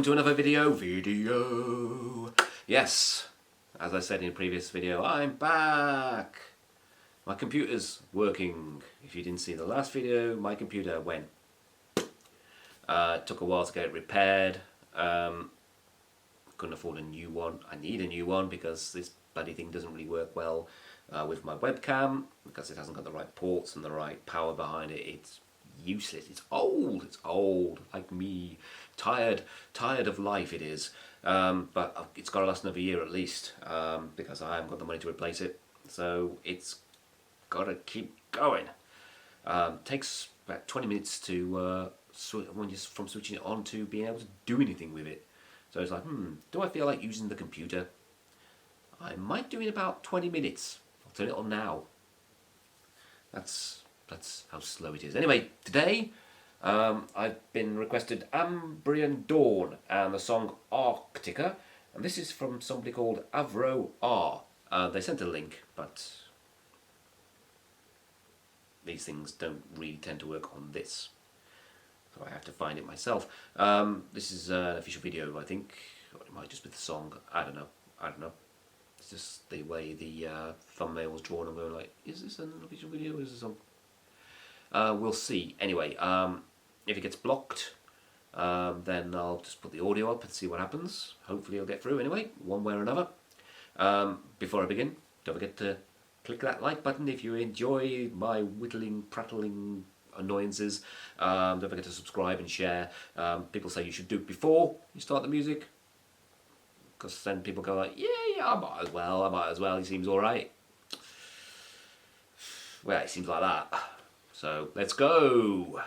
to another video. Yes, as I said in a previous video, I'm back. My computer's working. If you didn't see the last video, my computer went. It took a while to get it repaired. Couldn't afford a new one. I need a new one because this bloody thing doesn't really work well with my webcam because it hasn't got the right ports and the right power behind it. It's useless. It's old like me. Tired of life it is. But it's got to last another year at least because I haven't got the money to replace it. So it's got to keep going. Takes about 20 minutes to from switching it on to being able to do anything with it. So it's like, do I feel like using the computer? I might do in about 20 minutes. I'll turn it on now. That's how slow it is. Anyway, today I've been requested Amberian Dawn and the song Arctica, and this is from somebody called Avro R. They sent a link, but these things don't really tend to work on this, so I have to find it myself. This is an official video, I think, or it might just be the song. I don't know. It's just the way the thumbnail was drawn. I'm going like, is this an official video or is this a song? We'll see. Anyway, if it gets blocked, then I'll just put the audio up and see what happens. Hopefully it'll get through anyway, one way or another. Before I begin, don't forget to click that like button if you enjoy my whittling, prattling annoyances. Don't forget to subscribe and share. People say you should do it before you start the music, because then people go like, yeah, I might as well, he seems alright. Well, it seems like that. So, let's go!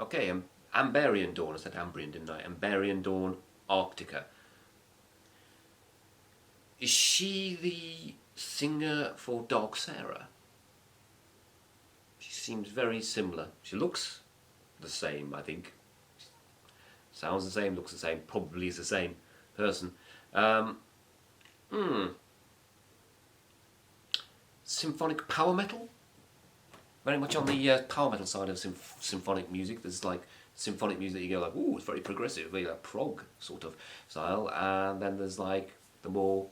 Okay, Amberian Dawn. I said Amberian, didn't I? Amberian Dawn, Arctica. Is she the singer for Dark Sarah? She seems very similar. She looks the same, I think. Sounds the same, looks the same, probably is the same person. Symphonic power metal? Very much on the power metal side of symphonic music. There's like symphonic music that you go like, ooh, it's very progressive, very like prog sort of style. And then there's like the more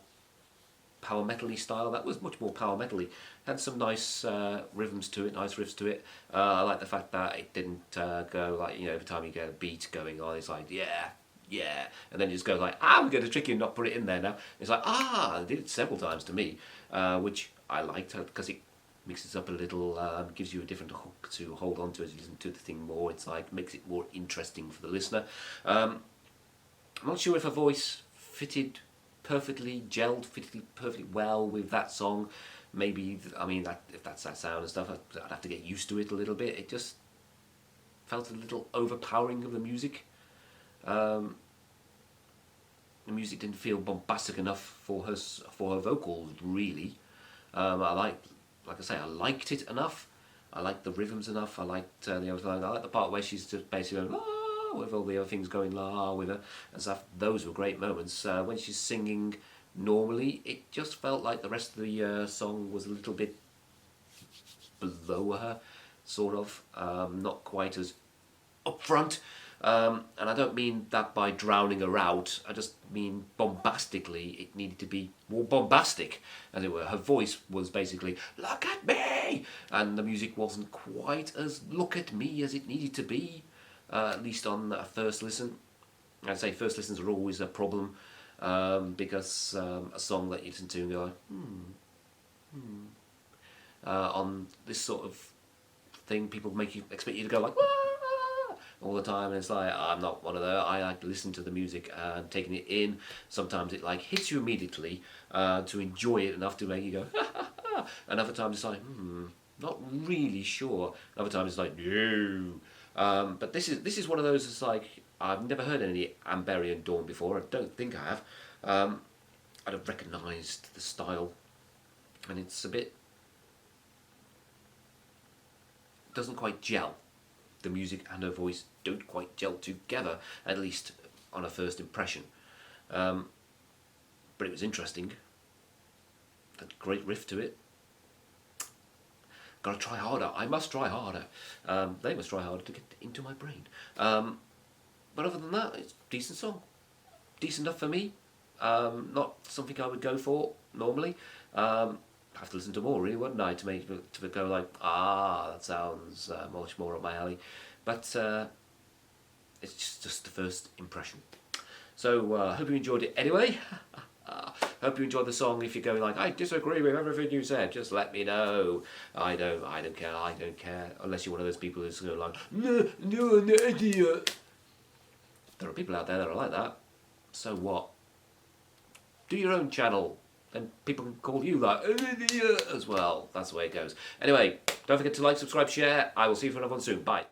power metal-y style. That was much more power metal-y. Had some nice rhythms to it, nice riffs to it. I like the fact that it didn't go like, you know, every time you get a beat going on, it's like, yeah, yeah. And then you just go like, we're going to trick you and not put it in there now. It's like, I did it several times to me, which I liked because it mixes up a little, gives you a different hook to hold on to as you listen to the thing more. It's like, makes it more interesting for the listener. I'm not sure if her voice fitted perfectly, fitted perfectly well with that song. Maybe, I mean, if that's that sound and stuff, I'd have to get used to it a little bit. It just felt a little overpowering of the music. The music didn't feel bombastic enough for her vocals, really. Like I say, I liked it enough. I liked the rhythms enough. I liked the other line. I like the part where she's just basically going, la, with all the other things going la with her and stuff. Those were great moments. When she's singing normally, it just felt like the rest of the song was a little bit below her, sort of. Not quite as upfront. And I don't mean that by drowning her out. I just mean bombastically, it needed to be more bombastic, as it were. Her voice was basically, look at me! And the music wasn't quite as look at me as it needed to be, at least on a first listen. I'd say first listens are always a problem, because a song that you listen to and go, on this sort of thing, people expect you to go like, wah! All the time, and it's like, I'm not one of those. I like to listen to the music and taking it in. Sometimes it like hits you immediately to enjoy it enough to make you go ha ha ha. And other times it's like, not really sure. Other times it's like, no. But this is one of those. It's like, I've never heard any Amberian Dawn before. I don't think I have. I'd have recognised the style, and it's a bit, doesn't quite gel. The music and her voice don't quite gel together, at least on a first impression. But it was interesting. A great riff to it. Gotta try harder. I must try harder. They must try harder to get into my brain. But other than that, it's a decent song. Decent enough for me. Not something I would go for normally. Have to listen to more, really, wouldn't I, to go like, that sounds much more up my alley. But it's just the first impression. So hope you enjoyed it anyway. Hope you enjoyed the song. If you're going like, I disagree with everything you said, just let me know. I don't care. Unless you're one of those people who's going like, no idea. There are people out there that are like that. So what? Do your own channel. And people can call you that as well. That's the way it goes. Anyway, don't forget to like, subscribe, share. I will see you for another one soon. Bye.